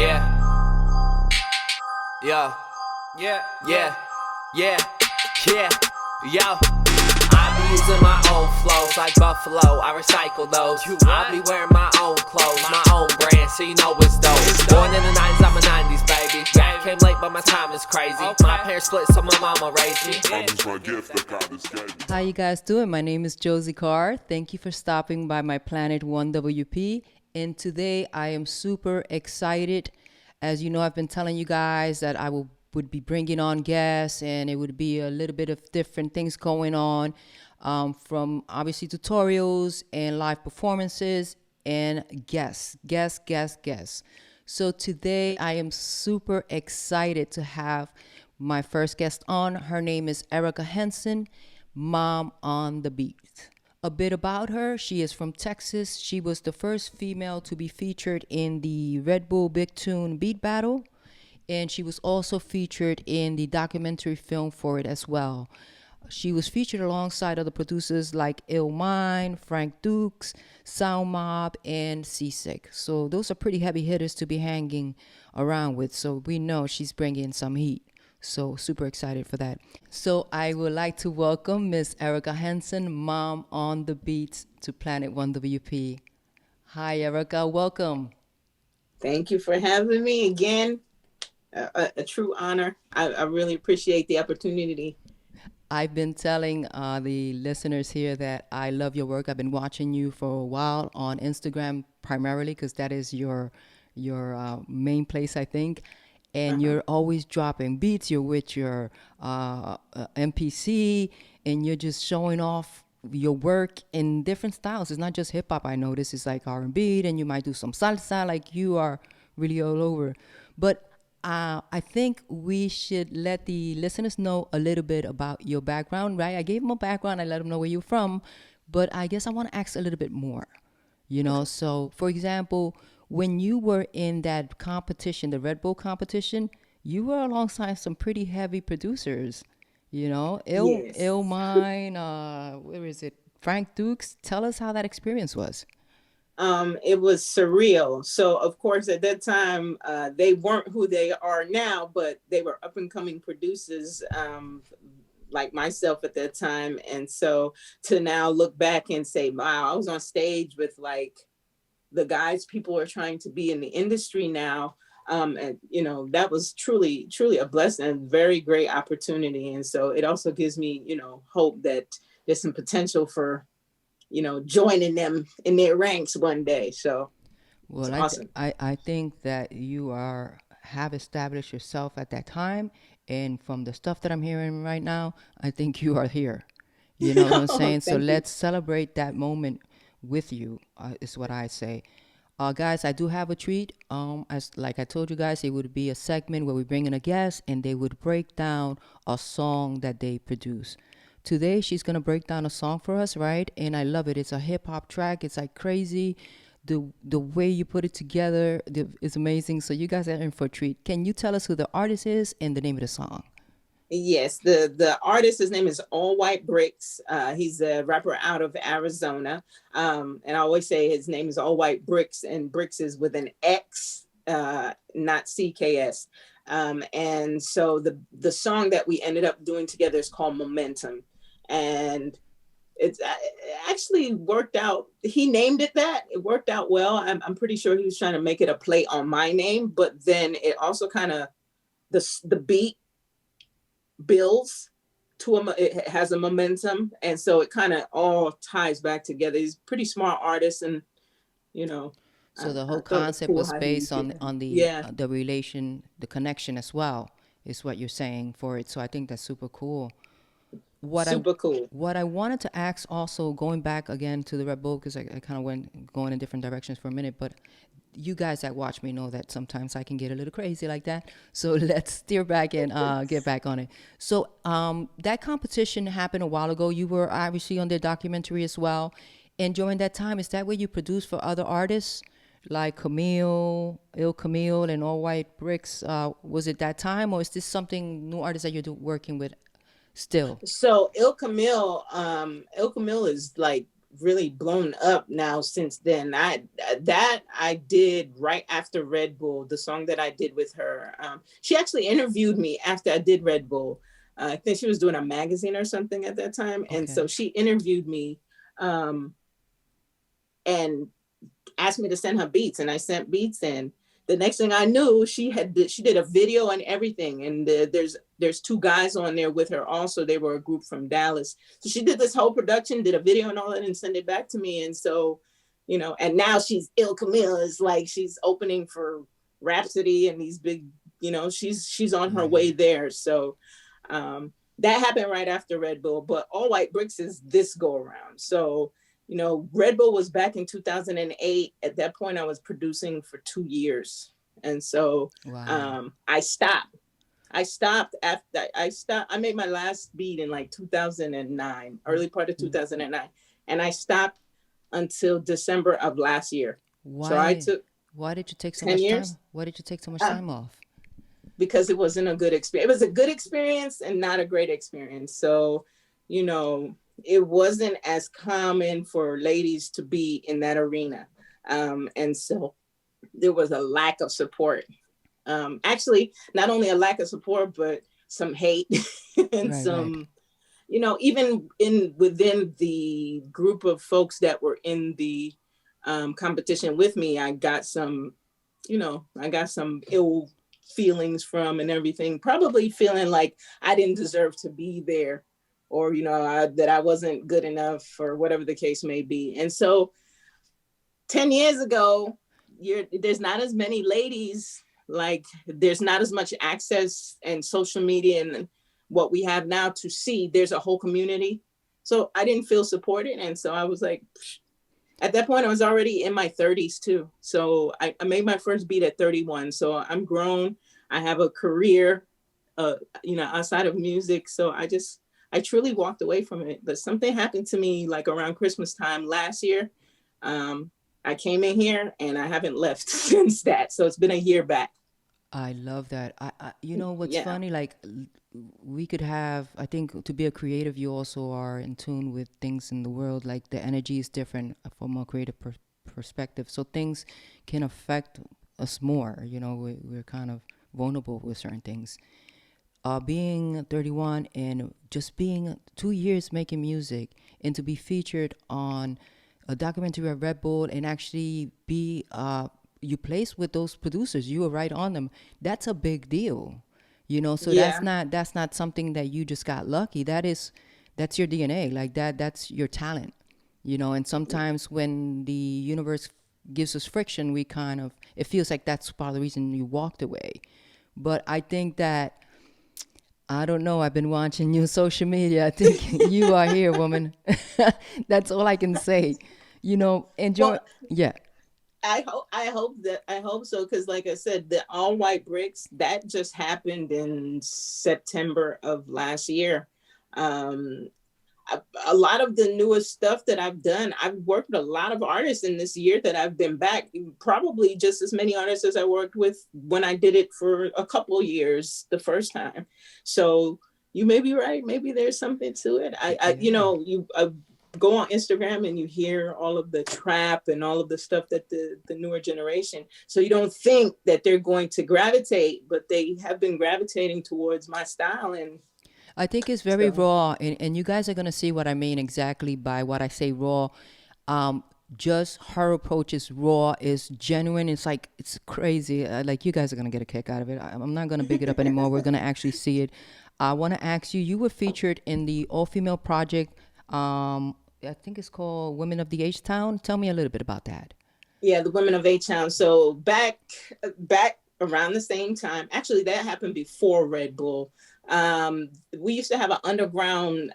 Yeah, yeah, yeah, yo. I be using my own flows like Buffalo, I recycle those. I be wearing my own clothes, my own brand, so you know it's dope. Born in the 90s, I'm a 90s baby. Came late, but my time is crazy. My parents split, so my mama raised me. How you guys doing? My name is Josie Carr. Thank you for stopping by my Planet1wp. And today I am super excited. As you know, I've been telling you guys that I would be bringing on guests, and it would be a little bit of different things going on, from obviously tutorials and live performances and guests. So today I am super excited to have my first guest on. Her name is Erica Henson, M.O.M on the Beats. A bit about her: she is from Texas. She was the first female to be featured in the Red Bull Big Tune Beat Battle, and she was also featured in the documentary film for it as well. She was featured alongside other producers like M.O.M, Frank Dukes, Sound Mob, and Seasick. So those are pretty heavy hitters to be hanging around with. So we know she's bringing some heat. So super excited for that. So I would like to welcome Miss Erica Henson, M.O.M on the Beats, to Planet1wp. Hi, Erica. Welcome. Thank you for having me again. A true honor. I really appreciate the opportunity. I've been telling the listeners here that I love your work. I've been watching you for a while on Instagram primarily, because that is your main place, I think. And you're always dropping beats. You're with your MPC, and you're just showing off your work in different styles. It's not just hip hop. I notice it's like R&B, and you might do some salsa. Like, you are really all over. But I think we should let the listeners know a little bit about your background, right? I gave them a background. I let them know where you're from. But I guess I want to ask a little bit more, So, for example, when you were in that competition, the Red Bull competition, you were alongside some pretty heavy producers, Yes. M.O.M, where is it? Frank Dukes. Tell us how that experience was. It was surreal. So, of course, at that time, they weren't who they are now, but they were up and coming producers, like myself at that time. And so to now look back and say, wow, I was on stage with like the guys people are trying to be in the industry now. And, that was truly a blessing and very great opportunity. And so it also gives me, hope that there's some potential for, joining them in their ranks one day. So well, it's awesome. I think that you have established yourself at that time. And from the stuff that I'm hearing right now, I think you are here. You know what I'm saying? So let's celebrate that moment with you, is what I say. Guys, I do have a treat. As like I told you guys, it would be a segment where we bring in a guest and they would break down a song that they produce. Today, she's gonna break down a song for us, right? And I love it. It's a hip hop track. It's like crazy. The way you put it together is amazing. So you guys are in for a treat. Can you tell us who the artist is and the name of the song? Yes, the artist, his name is All White Brix. He's a rapper out of Arizona. And I always say his name is All White Brix, and Brix is with an X, not CKS. And so the song that we ended up doing together is called Momentum. And it actually worked out. He named it that. It worked out well. I'm pretty sure he was trying to make it a play on my name, but then it also kind of, the beat builds to it has a momentum, and so it kind of all ties back together. He's a pretty smart artist, and so the whole concept was based on the relation, the connection as well, is what you're saying for it. So I think that's super cool. Super cool. What I wanted to ask also, going back again to the Red Bull, because I kind of went going in different directions for a minute, but you guys that watch me know that sometimes I can get a little crazy like that. So let's steer back and get back on it. So that competition happened a while ago. You were obviously on their documentary as well. And during that time, is that where you produced for other artists like Camille, Camille, and All White Brix? Was it that time, or is this something new artists that you're working with still? So Il Camille is like really blown up now since then. I did right after Red Bull, the song that I did with her. She actually interviewed me after I did Red Bull. I think she was doing a magazine or something at that time. Okay. And so she interviewed me and asked me to send her beats, and I sent beats in. The next thing I knew, she did a video and everything. And there's two guys on there with her also. They were a group from Dallas. So she did this whole production, did a video and all that, and sent it back to me. And so, you know, and now she's Il Camille is like, she's opening for Rhapsody and these big, you know, she's on her way there. So that happened right after Red Bull, but All White Brix is this go around. So, you know, Red Bull was back in 2008. At that point, I was producing for 2 years. And so I stopped. I made my last beat in like 2009, early part of 2009. And I stopped until December of last year. Why? So why did you take so much time? Why did you take so much time off? Because it wasn't a good experience. It was a good experience and not a great experience. So, you know, it wasn't as common for ladies to be in that arena. And so there was a lack of support. Actually, not only a lack of support, but some hate and you know, even within the group of folks that were in the competition with me, I got some ill feelings from and everything, probably feeling like I didn't deserve to be there, or, you know, that I wasn't good enough, or whatever the case may be. And so 10 years ago, there's not as many ladies, like there's not as much access and social media and what we have now to see. There's a whole community. So I didn't feel supported. And so I was like, psh. At that point, I was already in my 30s too. So I made my first beat at 31. So I'm grown. I have a career, you know, outside of music. So I truly walked away from it. But something happened to me like around Christmas time last year. I came in here and I haven't left since that. So it's been a year back. I love that. You know what's funny? Like, we could have, I think, to be a creative, you also are in tune with things in the world. Like, the energy is different from a creative perspective. So things can affect us more. You know, we're kind of vulnerable with certain things. Being 31 and just being 2 years making music, and to be featured on a documentary of Red Bull and actually be you placed with those producers, you were right on them. That's a big deal, you know. So that's not something that you just got lucky. That's your DNA, like that's your talent, you know. And sometimes when the universe gives us friction, it feels like that's part of the reason you walked away. But I think that, I don't know, I've been watching you on social media. I think you are here, woman. That's all I can say. You know, enjoy. Well, I hope so. Cause like I said, the All White Brix, that just happened in September of last year. A lot of the newest stuff that I've done, I've worked with a lot of artists in this year that I've been back, probably just as many artists as I worked with when I did it for a couple of years the first time. So you may be right. Maybe there's something to it. You know, you go on Instagram and you hear all of the trap and all of the stuff that the newer generation, so you don't think that they're going to gravitate, but they have been gravitating towards my style. And I think it's very raw, and you guys are going to see what I mean exactly by what I say raw. Just her approach is raw, is genuine. It's like, it's crazy. Like, you guys are going to get a kick out of it. I'm not going to big it up anymore. We're going to actually see it. I want to ask you, you were featured in the all-female project. I think it's called Women of the H-Town. Tell me a little bit about that. Yeah, the Women of H-Town. So back around the same time, actually that happened before Red Bull. We used to have an underground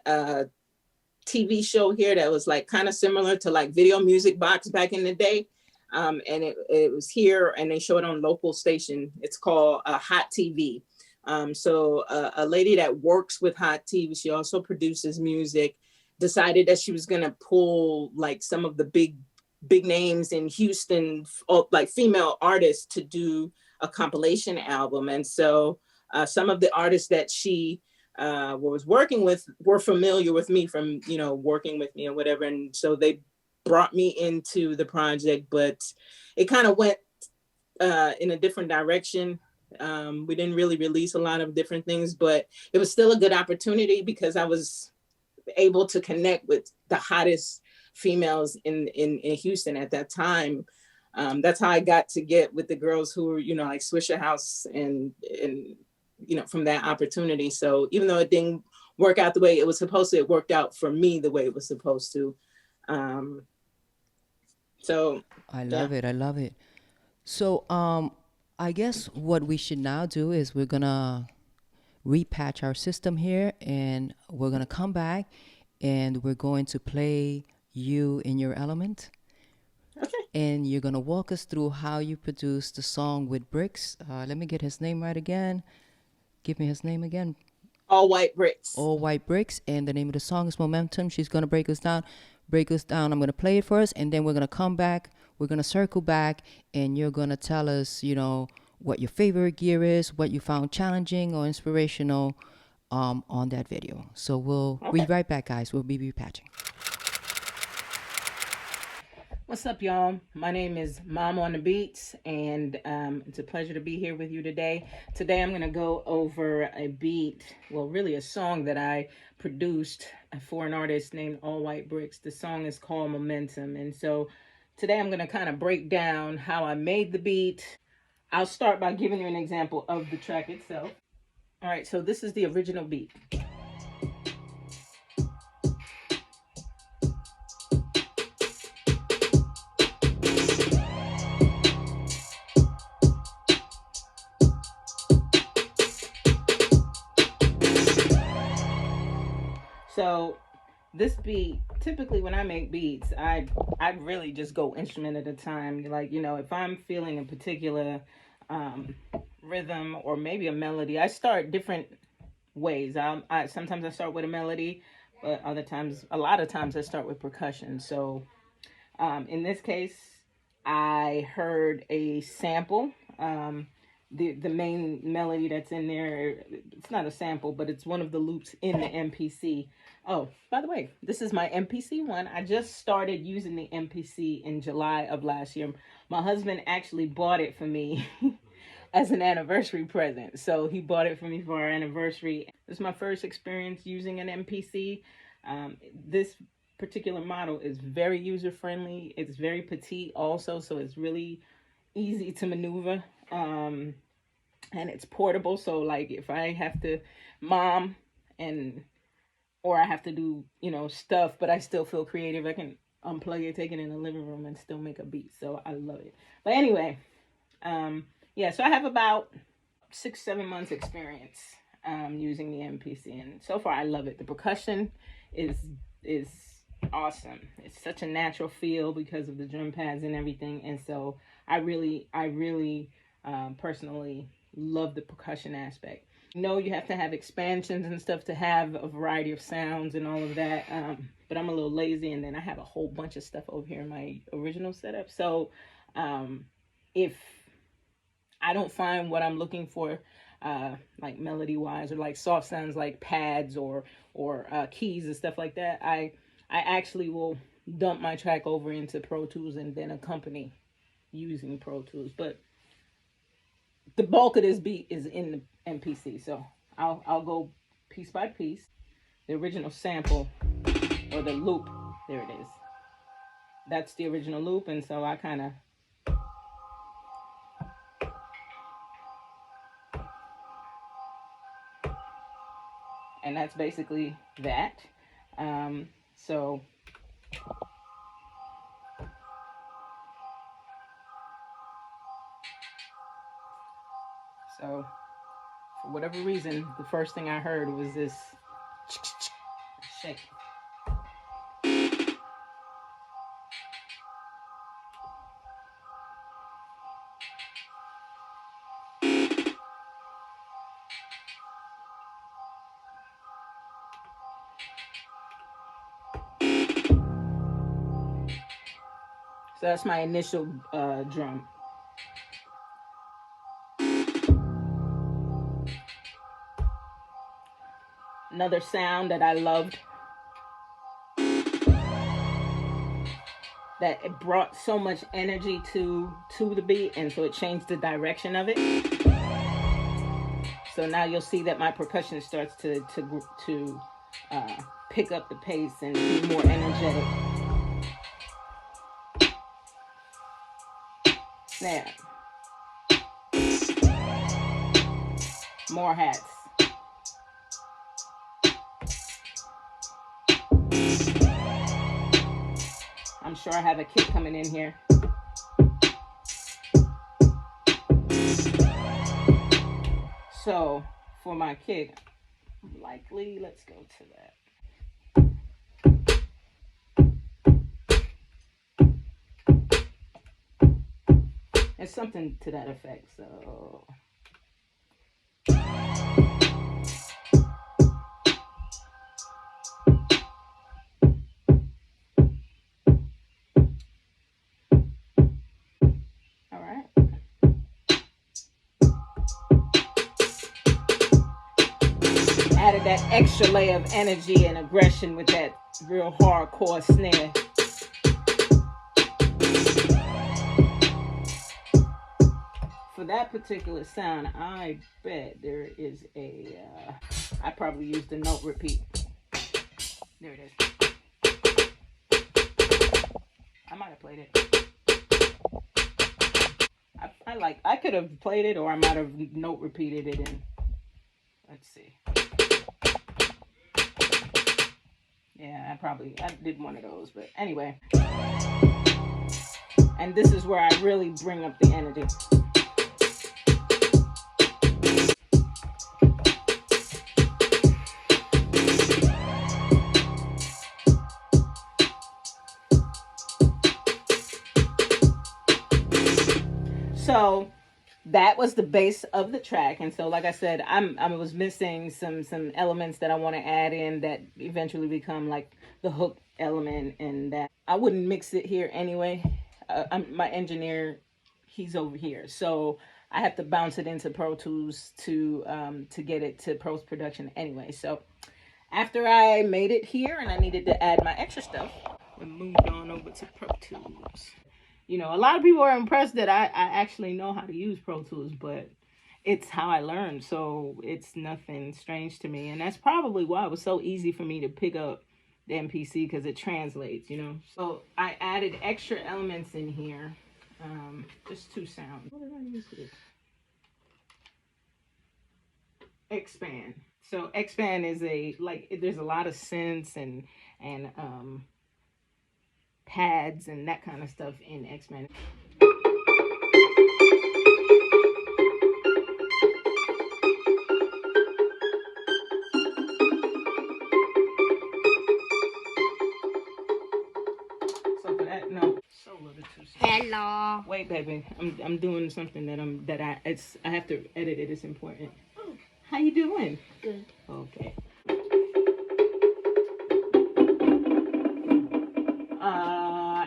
TV show here that was like kind of similar to like Video Music Box back in the day. And it was here, and they show it on local station. It's called Hot TV. So a lady that works with Hot TV, she also produces music, decided that she was going to pull like some of the big names in Houston, like female artists, to do a compilation album. And so some of the artists that she was working with were familiar with me from, you know, working with me and whatever. And so they brought me into the project, but it kind of went in a different direction. We didn't really release a lot of different things, but it was still a good opportunity because I was able to connect with the hottest females in Houston at that time. That's how I got to get with the girls who were, you know, like Swisher House and you know, from that opportunity. So even though it didn't work out the way it was supposed to, it worked out for me the way it was supposed to. So I love it. I love it. So I guess what we should now do is we're gonna repatch our system here, and we're gonna come back and we're going to play You in Your Element. okay. And you're gonna walk us through how you produced the song with Brix. Let me get his name right again. Give me his name again. All White Brix. All White Brix, and the name of the song is Momentum. She's gonna break us down. I'm gonna play it for us, and then we're gonna come back. We're gonna circle back, and you're gonna tell us, you know, what your favorite gear is, what you found challenging or inspirational on that video. So we'll be right back, guys. We'll be repatching. What's up, y'all? My name is M.O.M On the Beats, and it's a pleasure to be here with you today. Today I'm going to go over a beat, well, really a song that I produced for an artist named All White Brix. The song is called Momentum, and so today I'm going to kind of break down how I made the beat. I'll start by giving you an example of the track itself. All right, so this is the original beat. So this beat, typically when I make beats, I really just go instrument at a time. Like, you know, if I'm feeling a particular rhythm or maybe a melody, I start different ways. Sometimes I start with a melody, but a lot of times I start with percussion. So in this case, I heard a sample. The main melody that's in there, it's not a sample, but it's one of the loops in the MPC. Oh, by the way, this is my MPC one. I just started using the MPC in July of last year. My husband actually bought it for me as an anniversary present. So he bought it for me for our anniversary. This is my first experience using an MPC. This particular model is very user-friendly. It's very petite also, so it's really easy to maneuver. And it's portable, so like if I have to or I have to do, you know, stuff, but I still feel creative, I can unplug it, take it in the living room, and still make a beat. So I love it. But anyway, yeah, so I have about 6-7 months experience using the MPC, and so far I love it. The percussion is awesome. It's such a natural feel because of the drum pads and everything, and so I really personally love the percussion aspect. You know, you have to have expansions and stuff to have a variety of sounds and all of that, but I'm a little lazy, and then I have a whole bunch of stuff over here in my original setup. So if I don't find what I'm looking for, like melody wise, or like soft sounds like pads or keys and stuff like that, I actually will dump my track over into Pro Tools and then accompany using Pro Tools. But the bulk of this beat is in the MPC, so I'll go piece by piece. The original sample, or the loop, there it is. That's the original loop, and so I kind of and that's basically that. So for whatever reason, the first thing I heard was this shake. So that's my initial drum. Another sound that I loved that it brought so much energy to the beat, and so it changed the direction of it. So now you'll see that my percussion starts to pick up the pace and be more energetic. Now, more hats. I'm sure I have a kick coming in here. So for my kick, likely, let's go to that. It's something to that effect, so. All right. Added that extra layer of energy and aggression with that real hardcore snare. For that particular sound, I bet there is a, I probably used a note repeat. There it is. I might have played it. I could have played it, or I might have note repeated it, and let's see. Yeah, I did one of those, but anyway. And this is where I really bring up the energy. So that was the base of the track, and so like I said, I was missing some elements that I want to add in that eventually become like the hook element, and that I wouldn't mix it here anyway. My engineer, he's over here, so I have to bounce it into Pro Tools to get it to post production anyway. So after I made it here and I needed to add my extra stuff, I moved on over to Pro Tools. You know, a lot of people are impressed that I actually know how to use Pro Tools, but it's how I learned, so it's nothing strange to me. And that's probably why it was so easy for me to pick up the MPC, because it translates, you know. So I added extra elements in here, just 2 sounds. What did I use for this? Expand. So expand is there's a lot of synths and pads and that kind of stuff in Expand. So for that, no solo to 2 songs. Hello. Wait, baby, I'm doing something that I have to edit it. It's important. How you doing? Good. Okay.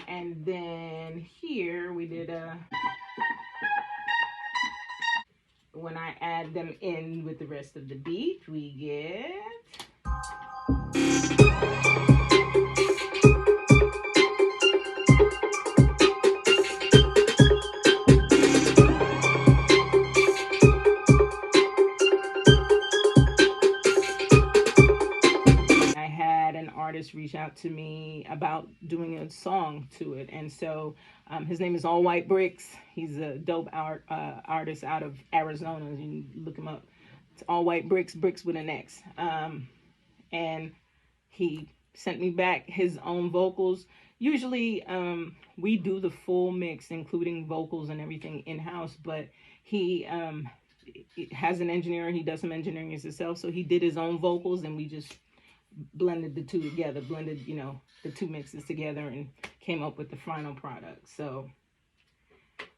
And then here we did when I add them in with the rest of the beat, we get reach out to me about doing a song to it, and so his name is All White Brix. He's a dope artist out of Arizona. You can look him up. It's All White Brix, Brix with an X. And he sent me back his own vocals. Usually we do the full mix, including vocals and everything in-house, but he has an engineer. He does some engineering himself, so he did his own vocals, and we just blended the two together, you know, the 2 mixes together, and came up with the final product. So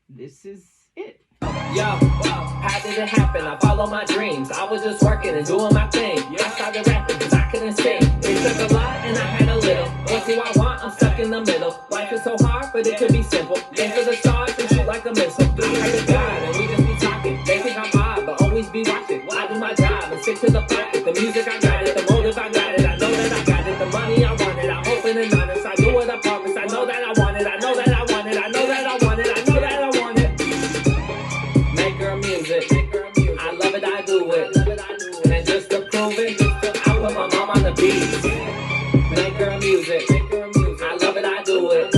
this is it. Yo, how did it happen? I follow my dreams. I was just working and doing my thing. I started rapping because I couldn't sing. It took a lot and I had a little. What do I want? I'm stuck in the middle. Life is so hard, but it could be simple. Aim for the stars and shoot like a missile. I heard it's God and we just be talking. They think I'm odd, but always be watching. I do my job and stick to the pocket. The music I got it, the motive I got it. I know that I got it, the money I wanted. I'm hoping and honest. I do what I promise. I know that I want it. I know that I want it. I know that I want it. I know that I want it. Make her music. I love it. I do it. And just to prove it, I put my mom on the beats. Make her music. I love it. I do it.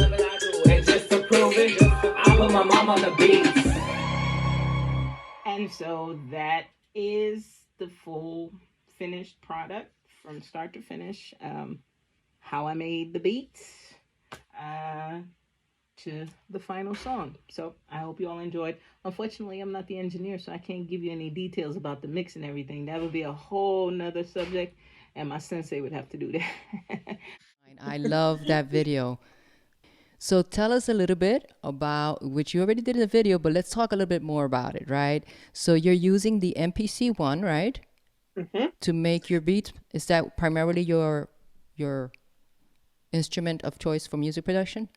And just to prove it, I put my mom on the beats. And so that is the full finished product from start to finish. How I made the beats to the final song. So I hope you all enjoyed. Unfortunately, I'm not the engineer, so I can't give you any details about the mix and everything. That would be a whole nother subject, and my sensei would have to do that. I love that video. So tell us a little bit about, which you already did in the video, but let's talk a little bit more about it, right? So you're using the MPC one, right? Mm-hmm. To make your beats. Is that primarily your instrument of choice for music production?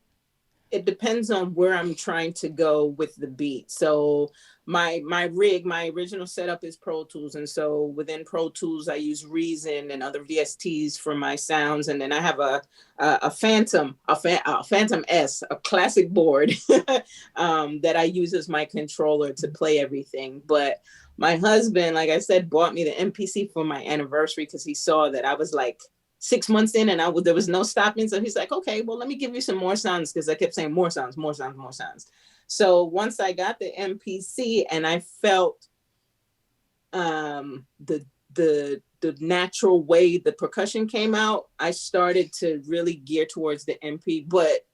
It depends on where I'm trying to go with the beat. So my original setup is Pro Tools. And so within Pro Tools, I use Reason and other VSTs for my sounds. And then I have a Phantom S, a classic board that I use as my controller to play everything. But my husband, like I said, bought me the MPC for my anniversary because he saw that I was like 6 months in and there was no stopping. So he's like, okay, well, let me give you some more sounds, because I kept saying more sounds, more sounds, more sounds. So once I got the MPC and I felt the natural way the percussion came out, I started to really gear towards the MP. But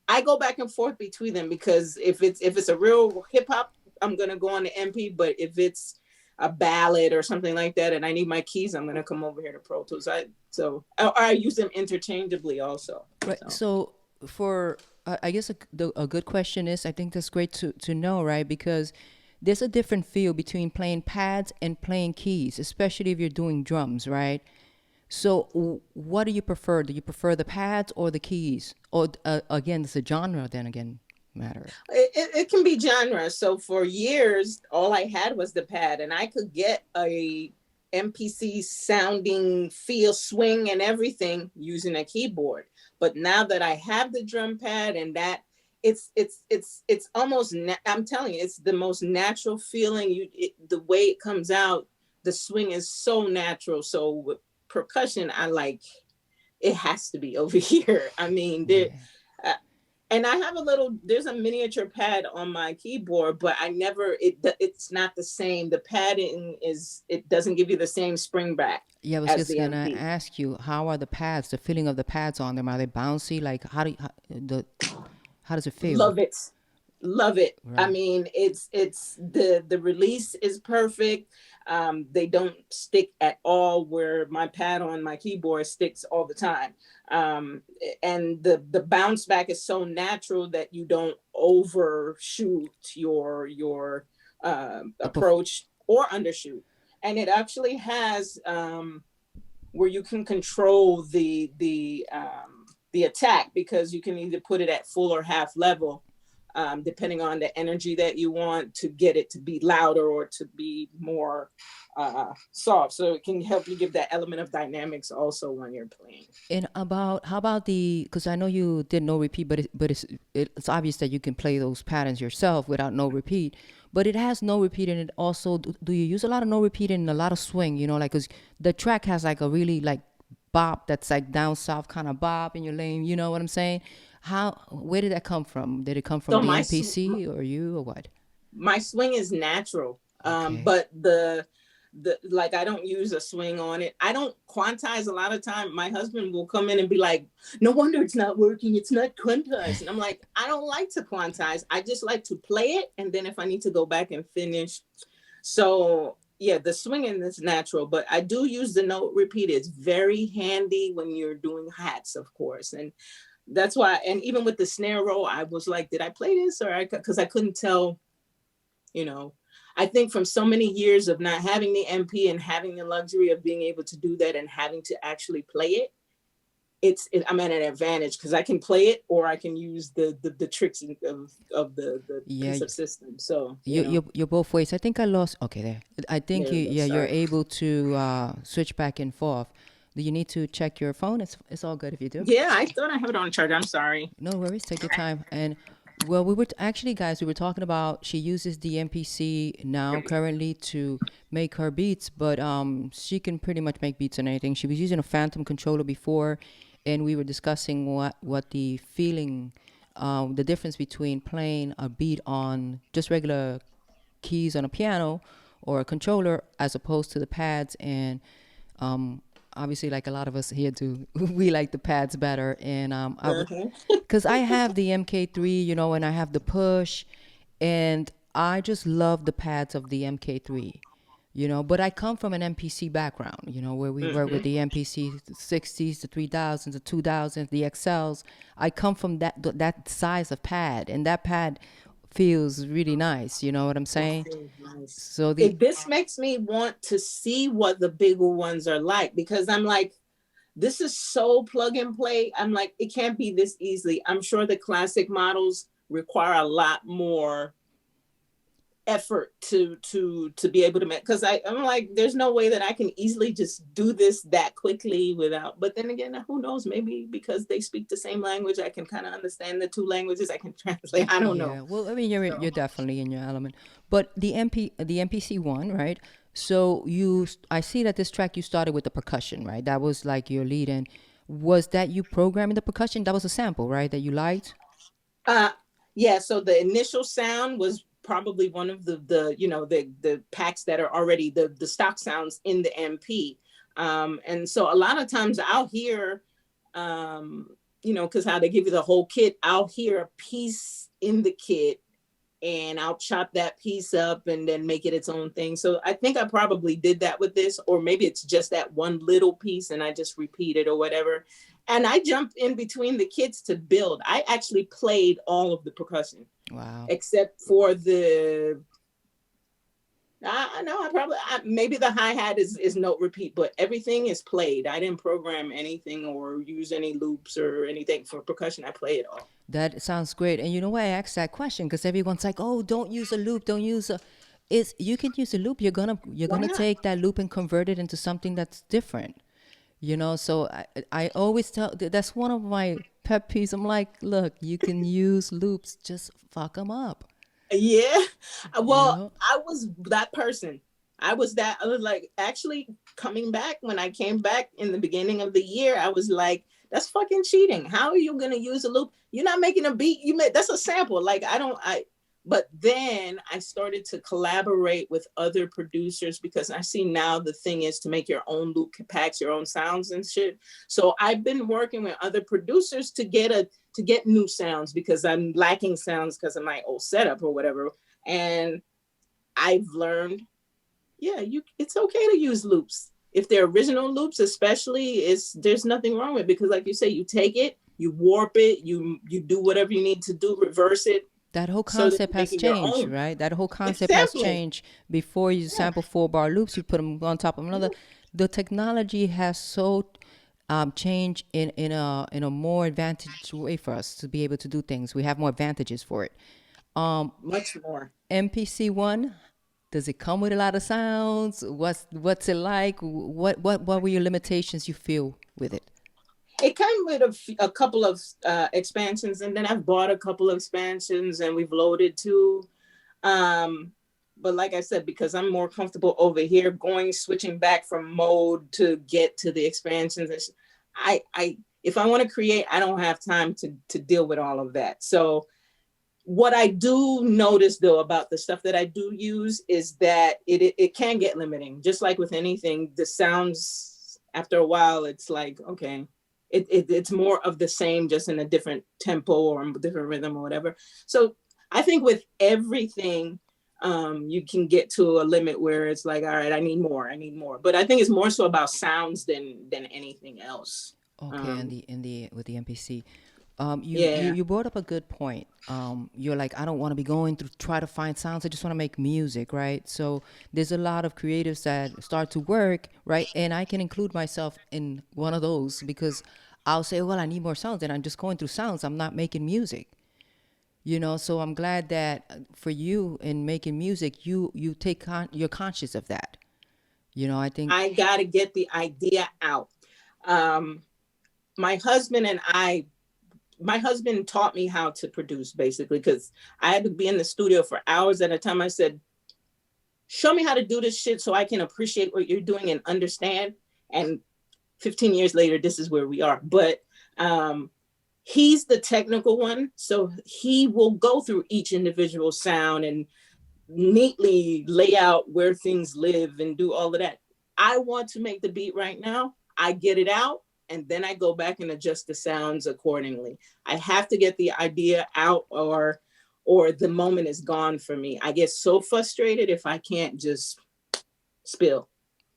I go back and forth between them, because if it's a real hip hop, I'm gonna go on the MP. But if it's a ballad or something like that and I need my keys, I'm gonna come over here to Pro Tools. I use them interchangeably also. Right. So for I guess a good question is, I think that's great to know, right? Because there's a different feel between playing pads and playing keys, especially if you're doing drums, right? So what do you prefer? Do you prefer the pads or the keys? Or again, it's a genre then again matter. It can be genre. So for years, all I had was the pad, and I could get a MPC sounding feel, swing and everything using a keyboard. But now that I have the drum pad and that, it's almost, I'm telling you, it's the most natural feeling. The way it comes out, the swing is so natural. So with percussion, I like, it has to be over here. I mean, and I have there's a miniature pad on my keyboard, but it's not the same. The padding it doesn't give you the same spring back. Yeah, I was just gonna ask you, how are the pads, the feeling of the pads on them? Are they bouncy? Like, how does it feel? Love it. Right. I mean, it's the release is perfect. They don't stick at all, where my pad on my keyboard sticks all the time. And the bounce back is so natural that you don't overshoot your approach or undershoot. And it actually has where you can control the attack, because you can either put it at full or half level, depending on the energy that you want to get it to be louder or to be more soft. So it can help you give that element of dynamics also when you're playing. And how about because I know you did no repeat, but it's obvious that you can play those patterns yourself without no repeat. But it has no repeat, and it also, do you use a lot of no repeat and a lot of swing? You know, like, because the track has like a really like bop that's like down south kind of bop in your lane. You know what I'm saying? Where did that come from? Did it come from the MPC or you, or what? My swing is natural. Okay. But the like, I don't use a swing on it. I don't quantize a lot of time. My husband will come in and be like, no wonder it's not working. It's not quantized. And I'm like, I don't like to quantize. I just like to play it. And then if I need to go back and finish. So yeah, the swinging is natural, but I do use the note repeat. It's very handy when you're doing hats, of course. And that's why, and even with the snare roll, I was like, did I play this? Because I couldn't tell, you know. I think from so many years of not having the MP and having the luxury of being able to do that and having to actually play it, I'm at an advantage, because I can play it, or I can use the tricks of the piece of system. So you're both ways. I think I lost. Okay, there. I think you're able to switch back and forth. Do you need to check your phone? It's all good if you do. Yeah, I thought I have it on charge. I'm sorry. No worries. Take your time. And well, we were actually, guys, we were talking about she uses the MPC now currently to make her beats, but she can pretty much make beats on anything. She was using a Phantom controller before, and we were discussing what the feeling, the difference between playing a beat on just regular keys on a piano or a controller as opposed to the pads. And um, obviously, like a lot of us here do, we like the pads better. And I would, because I have the MK3, you know, and I have the push, and I just love the pads of the MK3. You know, but I come from an MPC background, you know, where we work with the MPC 60s, the 3000s, the 2000s, the XLs. I come from that size of pad, and that pad feels really nice. You know what I'm saying? Nice. So This makes me want to see what the bigger ones are like, because I'm like, this is so plug and play. I'm like, it can't be this easily. I'm sure the classic models require a lot more effort to be able to make, because I'm like, there's no way that I can easily just do this that quickly without. But then again, who knows, maybe because they speak the same language, I can kind of understand the two languages, I can translate. I don't know. Well, I mean, you're definitely in your element. But the MPC one, right? So I see that this track you started with the percussion, right? That was like your lead in. Was that you programming the percussion? That was a sample, right? That you liked? Yeah, so the initial sound was probably one of the you know, the packs that are already the stock sounds in the MP. And so a lot of times I'll hear, you know, because how they give you the whole kit, I'll hear a piece in the kit and I'll chop that piece up and then make it its own thing. So I think I probably did that with this, or maybe it's just that one little piece and I just repeat it or whatever. And I jumped in between the kits to build. I actually played all of the percussion. Wow. Except for the, I know maybe the hi-hat is note repeat, but everything is played. I didn't program anything or use any loops or anything for percussion. I play it all. That sounds great. And you know why I asked that question? Because everyone's like, "Oh, don't use a loop. Don't use a." You can use a loop. You're gonna take that loop and convert it into something that's different. You know, so I always tell, that's one of my pet peeves. I'm like, look, you can use loops, just fuck them up. Yeah. Well, You know? I was that person. I was like, actually coming back, when I came back in the beginning of the year, I was like, that's fucking cheating. How are you going to use a loop? You're not making a beat. That's a sample. Like, but then I started to collaborate with other producers, because I see now the thing is to make your own loop packs, your own sounds and shit. So I've been working with other producers to get new sounds, because I'm lacking sounds because of my old setup or whatever. And I've learned, yeah, it's okay to use loops. If they're original loops, especially, there's nothing wrong with it, because like you say, you take it, you warp it, you do whatever you need to do, reverse it. That whole concept has changed, right? That whole concept has changed. Before you sample 4-bar loops, you put them on top of another. The technology has so changed in a more advantageous way for us to be able to do things. We have more advantages for it. Much more. MPC one, does it come with a lot of sounds? What's it like? What were your limitations you feel with it? It came with a couple of expansions, and then I've bought a couple of expansions, and we've loaded too. But like I said, because I'm more comfortable over here, switching back from mode to get to the expansions, if I want to create, I don't have time to deal with all of that. So what I do notice, though, about the stuff that I do use is that it can get limiting. Just like with anything, the sounds, after a while, it's like, okay. It's more of the same, just in a different tempo or a different rhythm or whatever. So I think with everything, you can get to a limit where it's like, all right, I need more. But I think it's more so about sounds than anything else. Okay, with the MPC, you brought up a good point. You're like, I don't want to be going to try to find sounds. I just want to make music, right? So there's a lot of creatives that start to work, right? And I can include myself in one of those, because I'll say, well, I need more sounds, and I'm just going through sounds. I'm not making music, you know. So I'm glad that for you in making music, you're conscious of that. You know, I think I gotta get the idea out. Um, my husband and I, my husband taught me how to produce basically, because I had to be in the studio for hours at a time. I said, show me how to do this shit so I can appreciate what you're doing and understand. And 15 years later, this is where we are. But he's the technical one. So he will go through each individual sound and neatly lay out where things live and do all of that. I want to make the beat right now. I get it out and then I go back and adjust the sounds accordingly. I have to get the idea out or the moment is gone for me. I get so frustrated if I can't just spill.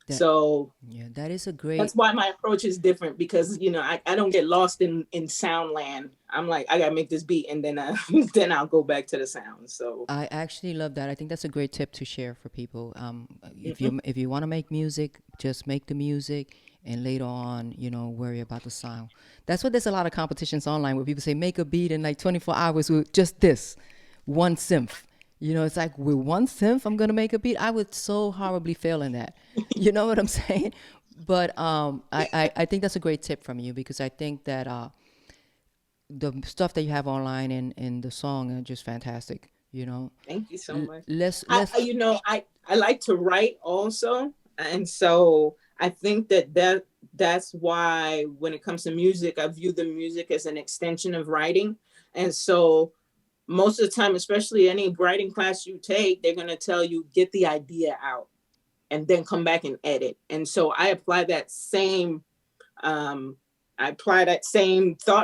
So yeah, that is a great. That's why my approach is different, because you know I don't get lost in sound land. I'm like, I gotta make this beat and then then I'll go back to the sound. So I actually love that. I think that's a great tip to share for people. If you want to make music, just make the music, and later on, you know, worry about the sound. That's what there's a lot of competitions online where people say make a beat in like 24 hours with just this one synth. You know, it's like with one synth, I'm gonna make a beat. I would so horribly fail in that. You know what I'm saying? But I think that's a great tip from you, because I think that the stuff that you have online and the song are just fantastic. You know. Thank you so much. You know, I like to write also, and so I think that's why when it comes to music, I view the music as an extension of writing, and so. Most of the time, especially any writing class you take, they're going to tell you, get the idea out and then come back and edit. And so I apply that same thought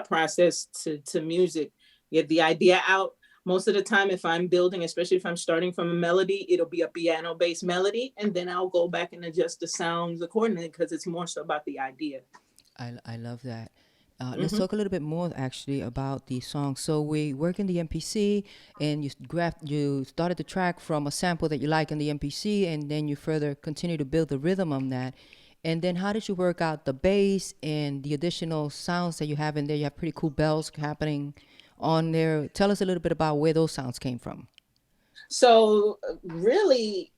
process to music. Get the idea out. Most of the time, if I'm building, especially if I'm starting from a melody, it'll be a piano-based melody. And then I'll go back and adjust the sounds accordingly, because it's more so about the idea. I love that. Let's talk a little bit more actually about the song. So we work in the MPC, and you started the track from a sample that you like in the MPC, and then you further continue to build the rhythm on that. And then how did you work out the bass and the additional sounds that you have in there? You have pretty cool bells happening on there. Tell us a little bit about where those sounds came from. So really,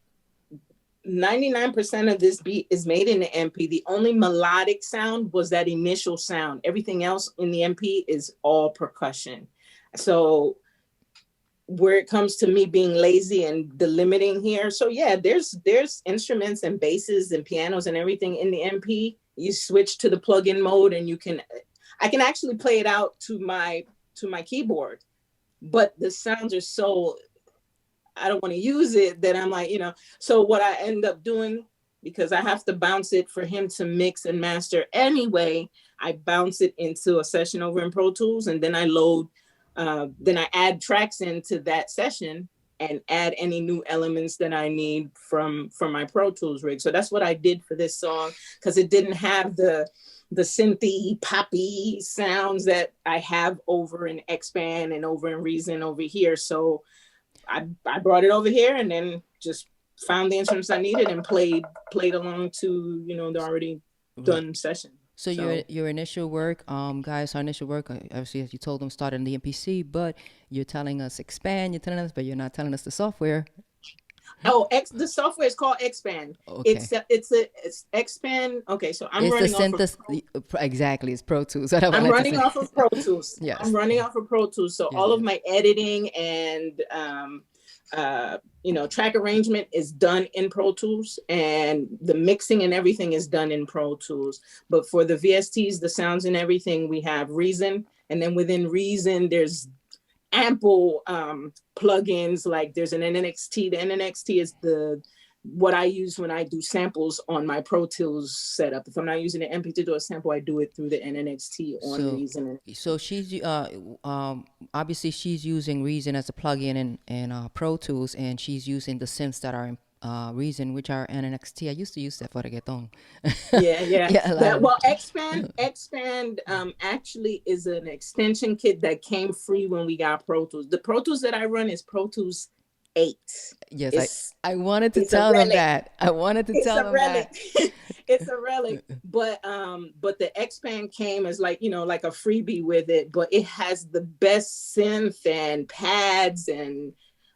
99% of this beat is made in the MP. The only melodic sound was that initial sound. Everything else in the MP is all percussion. So where it comes to me being lazy and the limiting here. So yeah, there's instruments and basses and pianos and everything in the MP. You switch to the plug-in mode and I can actually play it out to my keyboard, but the sounds are so, I don't want to use it, that I'm like, you know, so what I end up doing, because I have to bounce it for him to mix and master anyway, I bounce it into a session over in Pro Tools, and then I add tracks into that session and add any new elements that I need from my Pro Tools rig. So that's what I did for this song, because it didn't have the synthy poppy sounds that I have over in Expand and over in Reason over here. So I brought it over here and then just found the instruments I needed and played along to, you know, the already done session. So your initial work, guys, our initial work, obviously, as you told them, started in the MPC, but you're telling us Expand, but you're not telling us the software. Oh, the software is called Expand. Okay. It's Expand. Okay, so I'm running off of exactly, it's Pro Tools. I'm running off of Pro Tools. Yes. I'm running off of Pro Tools. So all of my editing and track arrangement is done in Pro Tools, and the mixing and everything is done in Pro Tools. But for the VSTs, the sounds and everything, we have Reason, and then within Reason, there's ample plugins. Like there's an NNXT. The NNXT is what I use when I do samples on my Pro Tools setup. If I'm not using the MP to do a sample, I do it through the NNXT on Reason. So she's obviously she's using Reason as a plugin in Pro Tools, and she's using the synths that are in Reason, which are NNXT. I used to use that for reggaeton. Well, Expand actually is an extension kit that came free when we got Pro Tools. The Pro Tools that I run is Pro Tools 8. Yes, I wanted to tell them that. It's a relic, but the Expand came as like a freebie with it, but it has the best synth and pads and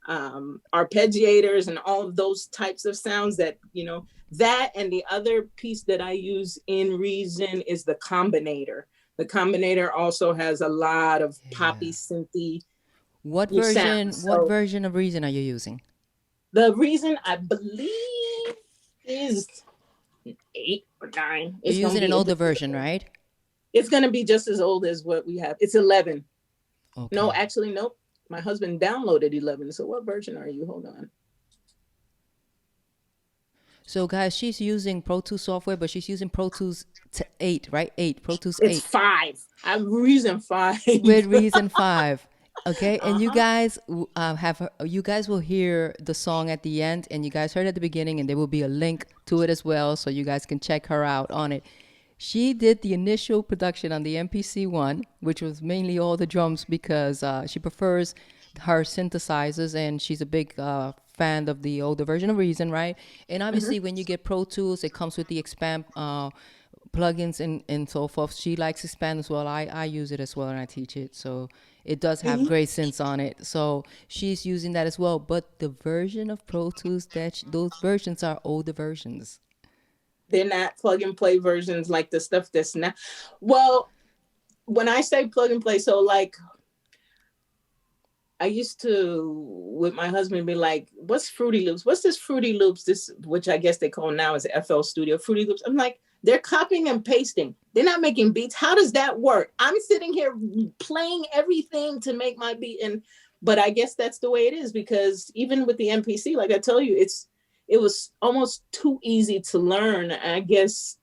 arpeggiators and all of those types of sounds that That and the other piece that I use in Reason is the Combinator. The Combinator also has a lot of poppy synthy sounds. What So version of Reason are you using? the Reason I believe is 8 or 9. You're using an older version, right? It's gonna be just as old as what we have. It's 11. Okay. No, actually, nope. My husband downloaded 11. So what version are you? Hold on. So guys, she's using Pro Tools software, but she's using Pro Tools 8, right? 8, Pro Tools 8. It's 5. I'm Reason 5. With Reason 5. Okay, and you guys you guys will hear the song at the end, and you guys heard at the beginning, and there will be a link to it as well, so you guys can check her out on it. She did the initial production on the MPC one, which was mainly all the drums because she prefers her synthesizers, and she's a big fan of the older version of Reason, right? And obviously, when you get Pro Tools, it comes with the Expand plugins and so forth. She likes Expand as well. I use it as well, and I teach it, so it does have great synths on it. So she's using that as well. But the version of Pro Tools those versions are older versions. They're not plug and play versions like the stuff that's now. Well, when I say plug and play, so like I used to, with my husband, be like, what's Fruity Loops? What's this Fruity Loops? This, which I guess they call now is FL Studio Fruity Loops. I'm like, they're copying and pasting. They're not making beats. How does that work? I'm sitting here playing everything to make my beat. But I guess that's the way it is, because even with the MPC, like I tell you, it was almost too easy to learn. I guess,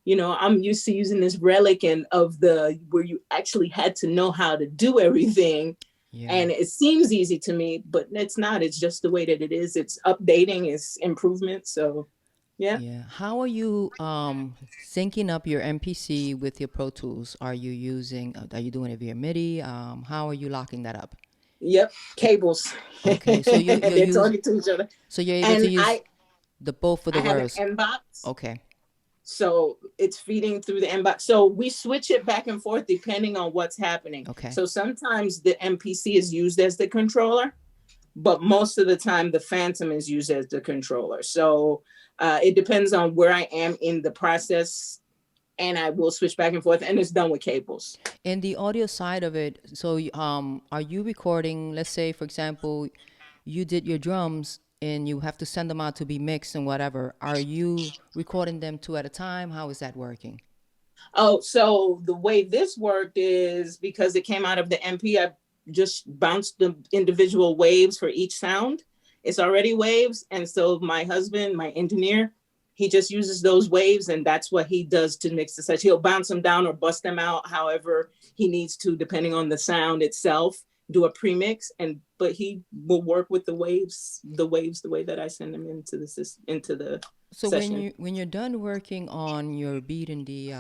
I'm used to using this relic where you actually had to know how to do everything. Yeah. And it seems easy to me, but it's not. It's just the way that it is. It's updating, it's improvement. So, yeah. How are you syncing up your MPC with your Pro Tools? Are you doing it via MIDI? How are you locking that up? Yep, cables. Okay, so they're talking to each other. So you're able to use both for the words. I have an M-Box. Okay. So it's feeding through the M-Box. So we switch it back and forth depending on what's happening. Okay. So sometimes the MPC is used as the controller, but most of the time the Phantom is used as the controller. So it depends on where I am in the process, and I will switch back and forth, and it's done with cables. And the audio side of it, so are you recording, let's say, for example, you did your drums and you have to send them out to be mixed and whatever. Are you recording them 2 at a time? How is that working? Oh, so the way this worked is because it came out of the MP, I just bounced the individual waves for each sound. It's already waves. And so my husband, my engineer, he just uses those waves, and that's what he does to mix the session. He'll bounce them down or bust them out however he needs to, depending on the sound itself, do a premix, but he will work with the waves the way that I send them into the session. So when you're done working on your beat in the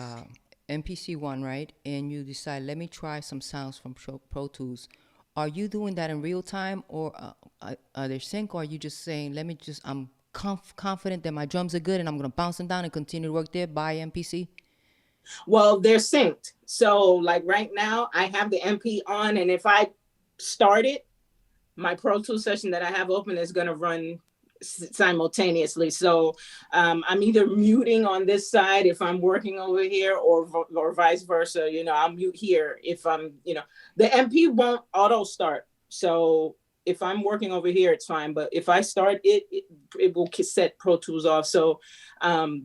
MPC one, right, and you decide, let me try some sounds from Pro Tools, are you doing that in real time, or are they sync, or are you just saying, I'm confident that my drums are good and I'm going to bounce them down and continue to work there by MPC? Well, they're synced. So like right now I have the MP on, and if I start it, my Pro Tools session that I have open is going to run simultaneously. So I'm either muting on this side if I'm working over here, or vice versa. I'll mute here if I'm, the MP won't auto start. So if I'm working over here, it's fine. But if I start it will set Pro Tools off. So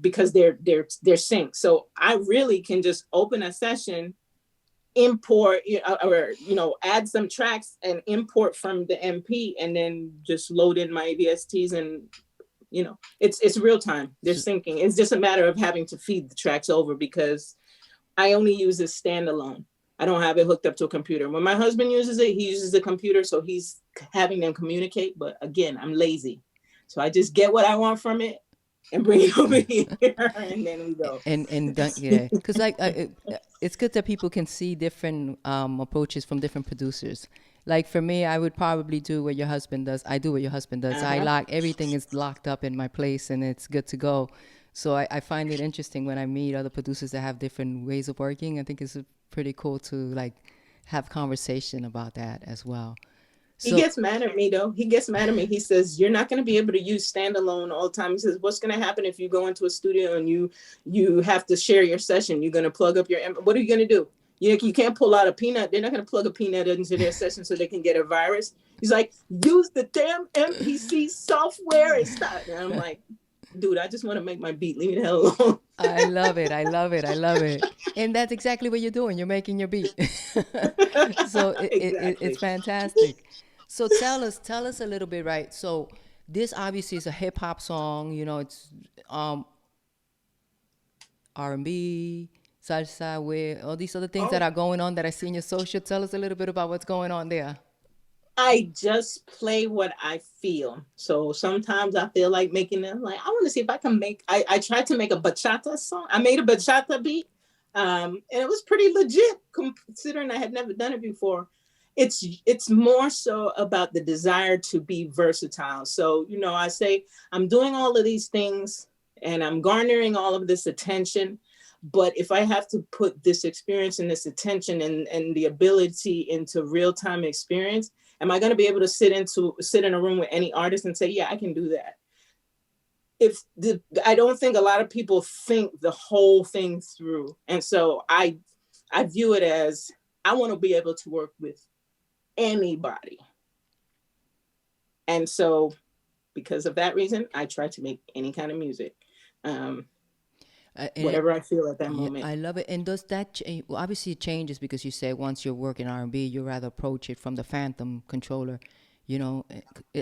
because they're synced. So I really can just open a session, import or add some tracks and import from the MP, and then just load in my VSTs, and it's real time. They're syncing. It's just a matter of having to feed the tracks over, because I only use this standalone. I don't have it hooked up to a computer. When my husband uses it, he uses the computer, so he's having them communicate. But again, I'm lazy, so I just get what I want from it and bring it over here, and then we go. Because it's good that people can see different approaches from different producers. Like for me, I would probably do what your husband does. I do what your husband does. Everything is locked up in my place, and it's good to go. So I find it interesting when I meet other producers that have different ways of working. I think it's pretty cool to have conversation about that as well. He gets mad at me though. He gets mad at me. He says, "You're not going to be able to use standalone all the time." He says, "What's going to happen if you go into a studio and you have to share your session? You're going to plug up your what are you going to do? You can't pull out a peanut. They're not going to plug a peanut into their session so they can get a virus." He's like, "Use the damn MPC software and stuff." And I'm like, "Dude, I just want to make my beat. Leave me the hell alone." I love it. I love it. I love it. And that's exactly what you're doing. You're making your beat. So Exactly. it's fantastic. So tell us a little bit, right? So this obviously is a hip hop song. You know, it's R&B, salsa, with all these other things that are going on that I see in your social. Tell us a little bit about what's going on there. I just play what I feel. So sometimes I feel like making them like, I want to see if I can make, I tried to make a bachata song. I made a bachata beat. And it was pretty legit considering I had never done it before. It's more so about the desire to be versatile. So, you know, I say I'm doing all of these things and I'm garnering all of this attention. But if I have to put this experience and this attention and the ability into real-time experience, am I going to be able to sit in a room with any artist and say, yeah, I can do that? I don't think a lot of people think the whole thing through. And so I view it as I want to be able to work with anybody. And so because of that reason, I try to make any kind of music. Whatever I feel at that moment. I love it. And does that change? Well, obviously it changes because you said once you're working R&B, you rather approach it from the Phantom controller. You know,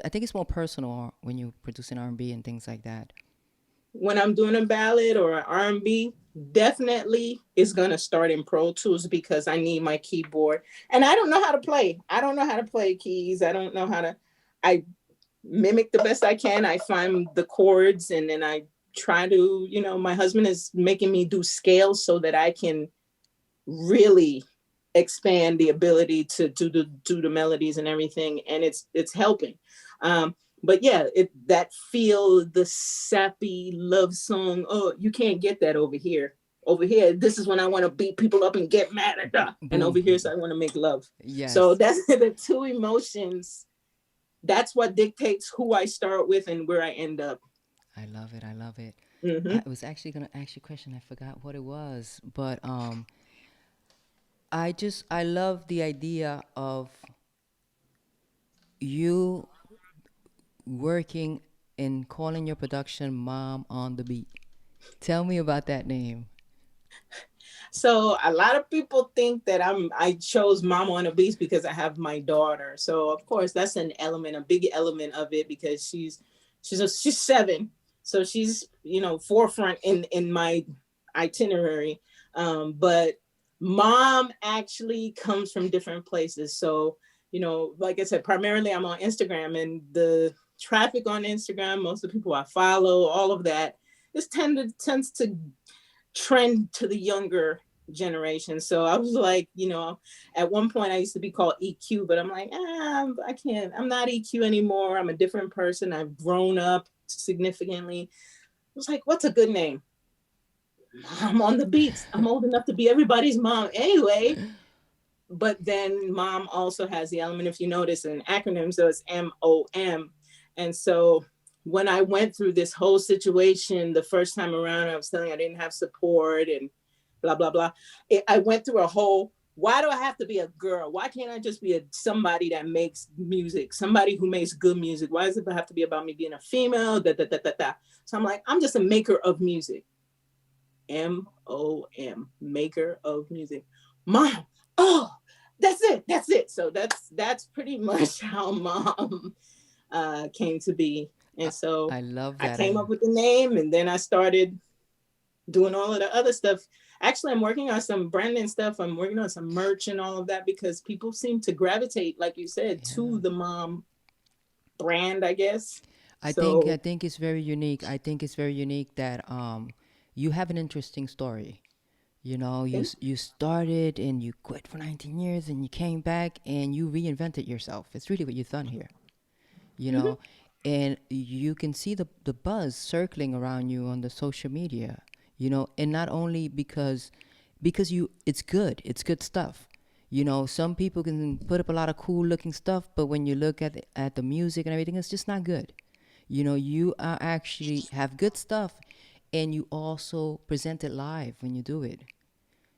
I think it's more personal when you're producing R&B and things like that. When I'm doing a ballad or an R&B, definitely is going to start in Pro Tools because I need my keyboard. And I don't know how to play. I don't know how to play keys. I don't know how to, I mimic the best I can. I find the chords and then I try to, you know, my husband is making me do scales so that I can really expand the ability to do the melodies and everything. And it's helping. But yeah, that feel, the sappy love song. Oh, you can't get that over here. Over here, this is when I want to beat people up and get mad at them. And over here, so I want to make love. Yes. So that's the two emotions. That's what dictates who I start with and where I end up. I love it. I love it. Mm-hmm. I was actually going to ask you a question. I forgot what it was. But I love the idea of you working and calling your production M.O.M on the Beat. Tell me about that name. So a lot of people think that I chose M.O.M on the Beats because I have my daughter. So of course that's an element, a big element of it because she's 7. So she's, you know, forefront in my itinerary. But M.O.M actually comes from different places. So, you know, like I said, primarily I'm on Instagram and the traffic on Instagram, most of the people I follow, all of that, tends to trend to the younger generation. So I was like, you know, at one point I used to be called EQ, but I'm like, I can't, I'm not EQ anymore. I'm a different person. I've grown up significantly. I was like, what's a good name? M.O.M on the Beats. I'm old enough to be everybody's mom anyway. But then M.O.M also has the element, if you notice, an acronym, so it's M.O.M. And so when I went through this whole situation the first time around, I was telling you I didn't have support and blah, blah, blah. I went through a whole, why do I have to be a girl? Why can't I just be somebody that makes music, somebody who makes good music? Why does it have to be about me being a female? So I'm like, I'm just a maker of music. M.O.M, maker of music. M.O.M, oh, that's it. So that's pretty much how M.O.M came to be. And so I love that. I came up with the name and then I started doing all of the other stuff. Actually, I'm working on some branding stuff. I'm working on some merch and all of that because people seem to gravitate, like you said, to the M.O.M brand, I guess. I think it's very unique. I think it's very unique that you have an interesting story. You know, you started and you quit for 19 years and you came back and you reinvented yourself. It's really what you've done here. You know, and you can see the buzz circling around you on the social media, you know, and not only because it's good stuff, You know, some people can put up a lot of cool looking stuff, but when you look at the music and everything, it's just not good. You know, you are actually have good stuff, and you also present it live when you do it.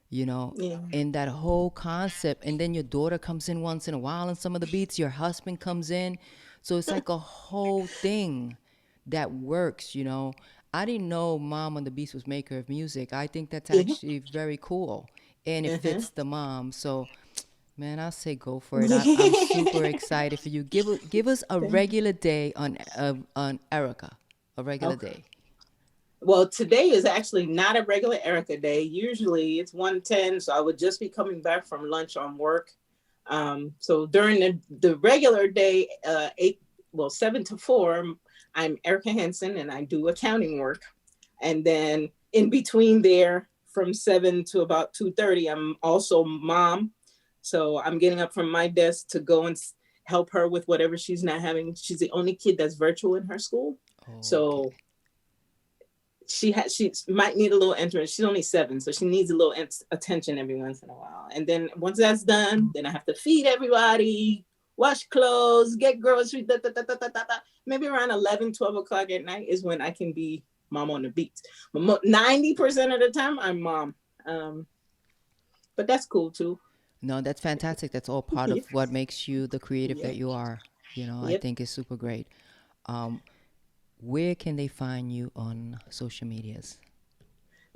You know, Yeah. and that whole concept, and then your daughter comes in once in a while in some of the beats. Your husband comes in, so it's like a whole thing that works. You know, I didn't know Mom on the Beats was maker of music. I think that's Yeah. actually very cool, and it Uh-huh. fits the mom. So man, I say go for it. I'm super excited for you. Give us a regular day on Erica, a regular Okay. day. Well, today is actually not a regular Erica day. Usually it's 1:10, so I would just be coming back from lunch on work. So during the regular day, 7 to 4, I'm Erica Henson and I do accounting work. And then in between there, from 7 to about 2:30, I'm also mom. So I'm getting up from my desk to go and help her with whatever she's not having. She's the only kid that's virtual in her school. Okay. So she might need a little interest. She's only 7, so she needs a little attention every once in a while. And then once that's done, then I have to feed everybody, wash clothes, get groceries. Maybe around 11, 12 o'clock at night is when I can be mom on the beats. But 90% of the time, I'm mom. But that's cool too. No, that's fantastic. That's all part of Yep. what makes you the creative Yep. that you are. You know, I Yep. think it's super great. Um, where can they find you on social medias?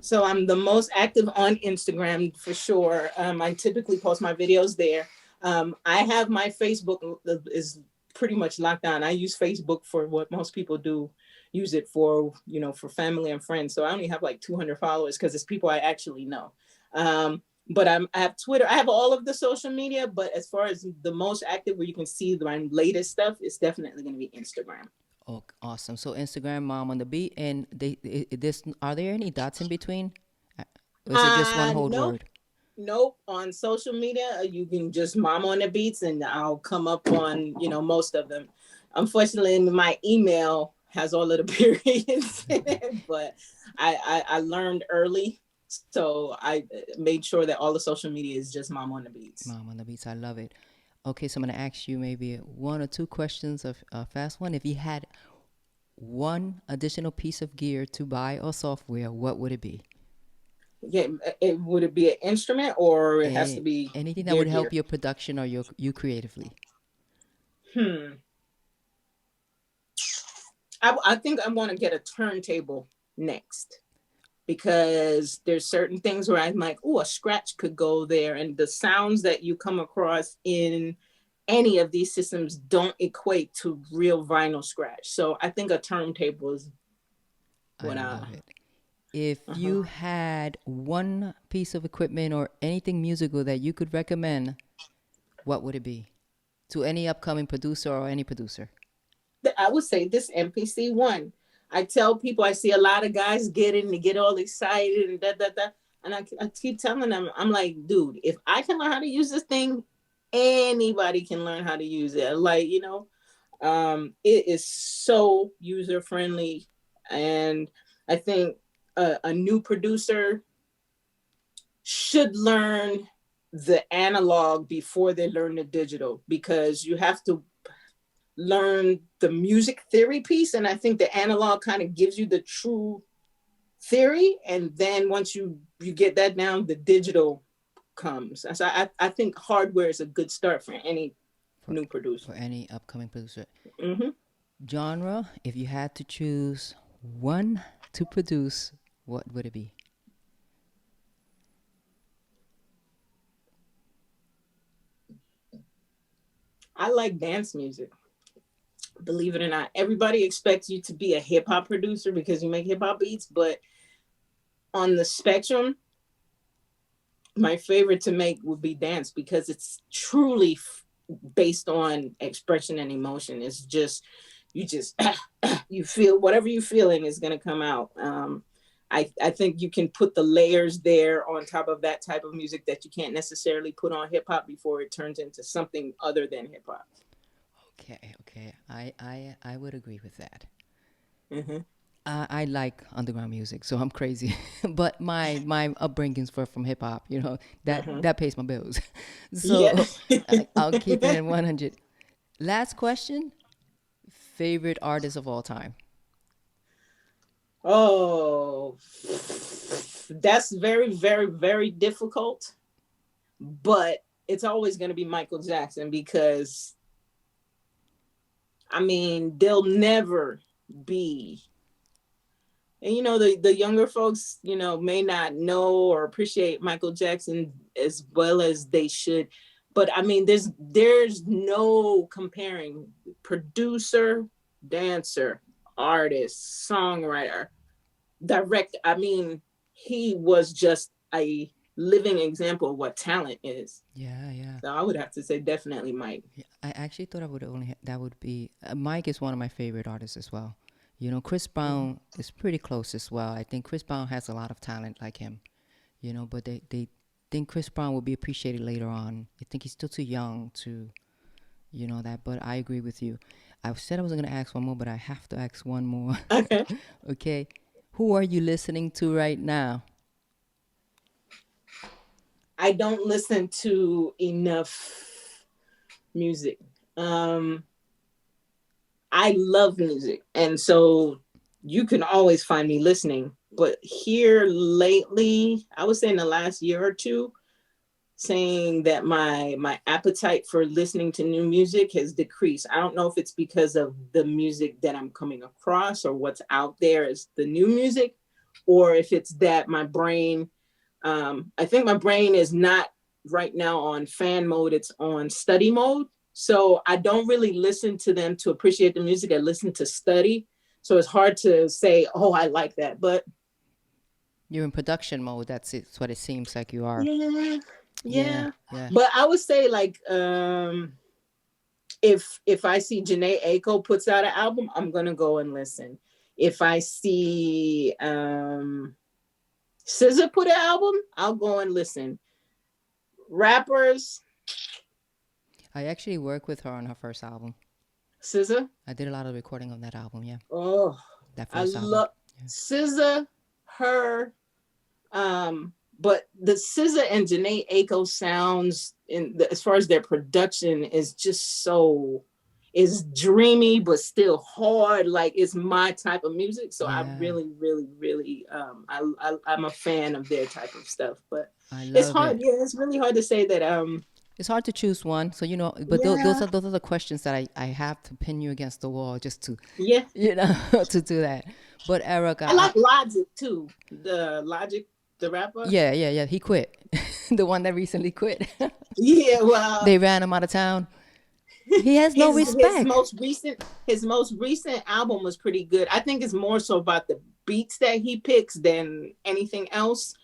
So I'm the most active on Instagram for sure. I typically post my videos there. I have my Facebook is pretty much locked down. I use Facebook for what most people do use it for, for family and friends. So I only have like 200 followers because it's people I actually know. But I have Twitter. I have all of the social media, but as far as the most active where you can see my latest stuff, it's definitely going to be Instagram. Oh, awesome. So Instagram, Mom on the Beat, and this are there any dots in between? Or is it just one whole Nope. word? Nope. On social media, you can just mom on the beats and I'll come up on, most of them. Unfortunately, my email has all of the periods in it, but I learned early. So I made sure that all the social media is just mom on the beats. Mom on the Beats. I love it. Okay, so I'm going to ask you maybe one or two questions of a fast one. If you had one additional piece of gear to buy or software, what would it be? Yeah, would it be an instrument or it has to be Anything that would gear? help your production or you creatively. I think I want to get a turntable next because there's certain things where I'm like, oh, a scratch could go there. And the sounds that you come across in any of these systems don't equate to real vinyl scratch. So I think a turntable is what I I. love it. If you had one piece of equipment or anything musical that you could recommend, what would it be to any upcoming producer or any producer? I would say this MPC one. I tell people I see a lot of guys get all excited and da. And I keep telling them, I'm like, dude, if I can learn how to use this thing, anybody can learn how to use it. Like, it is so user friendly. And I think a new producer should learn the analog before they learn the digital because you have to learn the music theory piece. And I think the analog kind of gives you the true theory. And then once you get that down, the digital comes. So I think hardware is a good start for any new producer. For any upcoming producer. Mm-hmm. Genre, if you had to choose one to produce, what would it be? I like dance music. Believe it or not, everybody expects you to be a hip hop producer because you make hip hop beats, but on the spectrum, my favorite to make would be dance because it's truly based on expression and emotion. It's just, you feel whatever you're feeling is going to come out. I think you can put the layers there on top of that type of music that you can't necessarily put on hip hop before it turns into something other than hip hop. Okay. I would agree with that. Mm-hmm. I like underground music, so I'm crazy. But my upbringings were from hip hop. You know that pays my bills. Yeah. So I'll keep it in 100. Last question: favorite artist of all time? Oh, that's very, very, very difficult. But it's always going to be Michael Jackson because, I mean, there'll never be. And the younger folks, may not know or appreciate Michael Jackson as well as they should. But I mean, there's no comparing producer, dancer, artist, songwriter, direct. I mean, he was just a living example of what talent is. Yeah, yeah. So I would have to say definitely Mike. Yeah, I actually thought I would only that would be Mike is one of my favorite artists as well. You know, Chris Brown is pretty close as well. I think Chris Brown has a lot of talent like him. You know, but they think Chris Brown will be appreciated later on. I think he's still too young to, that. But I agree with you. I said I wasn't gonna ask one more, but I have to ask one more. Okay. Okay, who are you listening to right now? I don't listen to enough music. I love music, and so you can always find me listening. But here lately, I would say in the last year or two, saying that my appetite for listening to new music has decreased. I don't know if it's because of the music that I'm coming across or what's out there as the new music, or if it's that my brain, I think my brain is not right now on fan mode, it's on study mode. So I don't really listen to them to appreciate the music. I listen to study. So it's hard to say, oh, I like that. But You're in production mode. That's it. That's what it seems like you are. Yeah. Yeah. But I would say like if I see Janae Aiko puts out an album, I'm gonna go and listen. If I see SZA put an album, I'll go and listen. Rappers. I actually worked with her on her first album. SZA. I did a lot of recording on that album. Yeah. Oh, That I first album. love Yeah. SZA, her, but the SZA and Janae Aiko sounds as far as their production is just is dreamy, but still hard. Like it's my type of music. So I really, really, really, I'm a fan of their type of stuff, but it's hard. Yeah, it's really hard to say that, it's hard to choose one. So, but those are the questions that I have to pin you against the wall just to, to do that. But Erica, I like Logic too. The Logic, the rapper. Yeah. He quit. The one that recently quit. Yeah, well, they ran him out of town. He has no respect. His most recent album was pretty good. I think it's more so about the beats that he picks than anything else.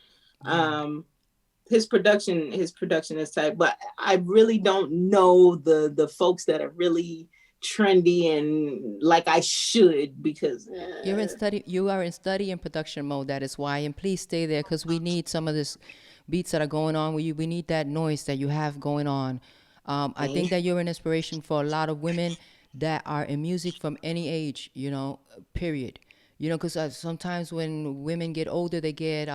His production is tight, but I really don't know the folks that are really trendy and like I should, because you are in study and production mode. That is why, and please stay there because we need some of this beats that are going on with you. We need that noise that you have going on. I think that you're an inspiration for a lot of women that are in music from any age, period. Because sometimes when women get older, they get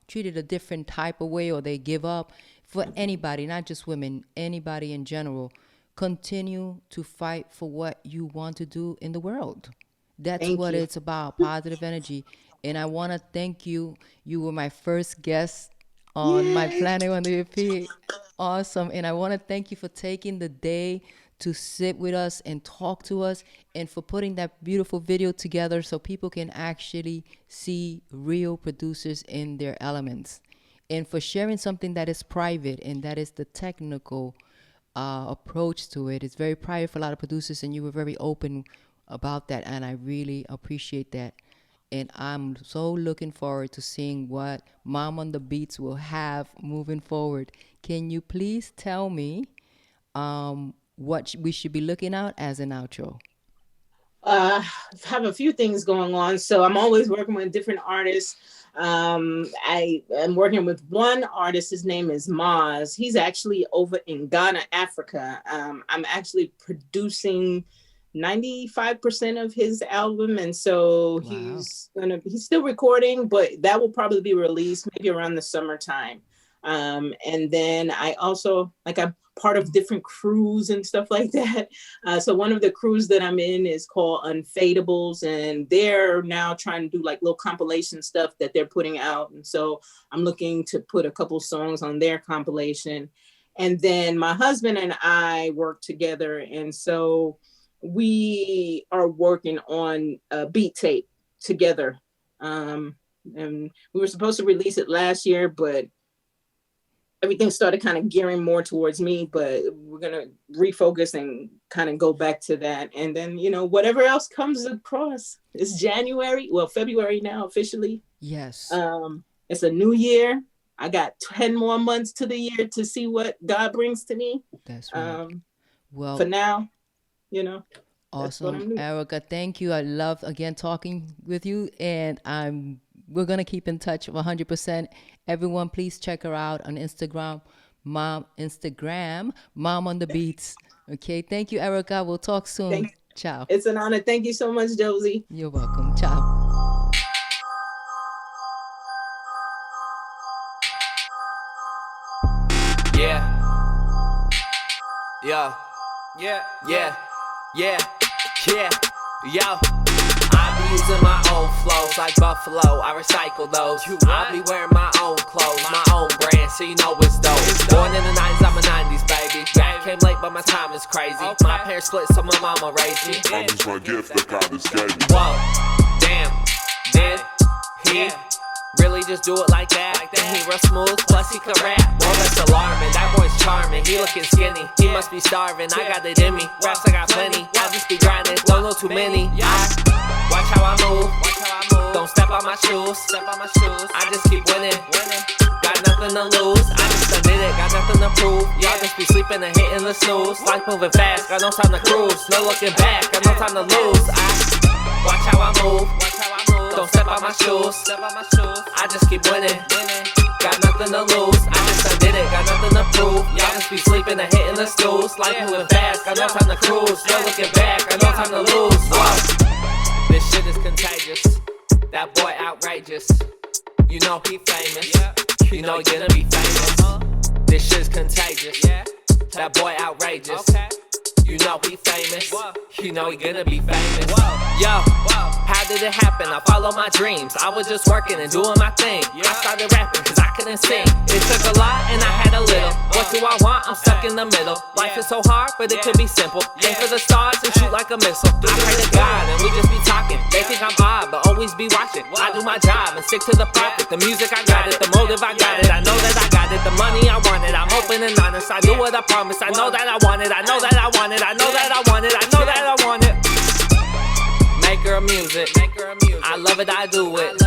treated a different type of way, or they give up. For anybody, not just women, anybody in general, continue to fight for what you want to do in the world. That's what it's about, positive energy. And I want to thank you. You were my first guest on my Planet1wp. Awesome. And I want to thank you for taking the day to sit with us and talk to us, and for putting that beautiful video together so people can actually see real producers in their elements, and for sharing something that is private, and that is the technical approach to it. It's very private for a lot of producers, and you were very open about that, and I really appreciate that. And I'm so looking forward to seeing what M.O.M On the Beats will have moving forward. Can you please tell me what we should be looking out as an outro? Have a few things going on. So I'm always working with different artists. I am working with one artist. His name is Maz. He's actually over in Ghana, Africa. I'm actually producing 95% of his album. And so Wow. he's still recording, but that will probably be released maybe around the summertime. And then I also, like, I'm part of different crews and stuff like that. So one of the crews that I'm in is called Unfadables, and they're now trying to do like little compilation stuff that they're putting out. And so I'm looking to put a couple songs on their compilation. And then my husband and I work together. And so we are working on a beat tape together. And we were supposed to release it last year, but everything started kind of gearing more towards me, but we're going to refocus and kind of go back to that. And then, you know, whatever else comes across. It's January, well, February now officially. Yes. It's a new year. I got 10 more months to the year to see what God brings to me. That's right. Well, for now, you know. Awesome, Erica. Thank you. I love again talking with you, and we're gonna keep in touch 100%. Everyone, please check her out on Instagram, M.O.M on the Beats. Okay. Thank you, Erica. We'll talk soon. Ciao. It's an honor. Thank you so much, Josie. You're welcome. Ciao. Yo, I be using my own flows like Buffalo, I recycle those. I be wearing my own clothes, my own brand, so you know it's dope. Born in the 90s, I'm a 90s baby. Yeah, came late, but my time is crazy. My parents split, so my mama raised me. I use my gift that God has gave me. Whoa, damn, did he really just do it like that? And he real smooth, plus he can rap. Well, that's alarming, that boy's charming. He looking skinny, he must be starving. I got it in me, raps I got plenty. I just be grinding, don't know too many. Watch how I move, don't step on my shoes. I just keep winning, got nothing to lose. I just done did it, got nothing to prove. Y'all just be sleeping and hitting the snooze. Life moving fast, got no time to cruise. No looking back, got no time to lose. Watch how I move, don't step on my shoes. I just keep winning, got nothing to lose. I just done did it, got nothing to prove. Y'all just be sleeping and hitting the snooze. Life moving fast, got no time to cruise. No looking back, got no time to lose. Whoa. This shit is contagious, that boy outrageous. You know he famous, you know he gonna be famous. This shit's contagious, that boy outrageous. You know he famous, you know he gonna be famous. Yo, how did it happen? I follow my dreams. I was just working and doing my thing. I started rapping cause I couldn't sing. It took a lot and I had a little. What do I want? I'm stuck in the middle. Life is so hard, but it could be simple. Aim for the stars and shoot like a missile. I pray to God and we just be talking. They think I'm odd, but always be watching. I do my job and stick to the profit. The music I got it, the motive I got it. I know that I got it, the money I want it. I'm open and honest. I do what I promise. I know that I want it. I know that I want it. I know that I want it. I know that I want it. Make her music. I love it, I do it.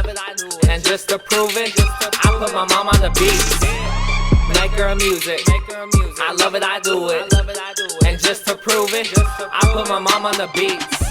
And just to prove it, I put my mom on the beats. Make her music. I love it, I do it. And just to prove it, I put my mom on the beats.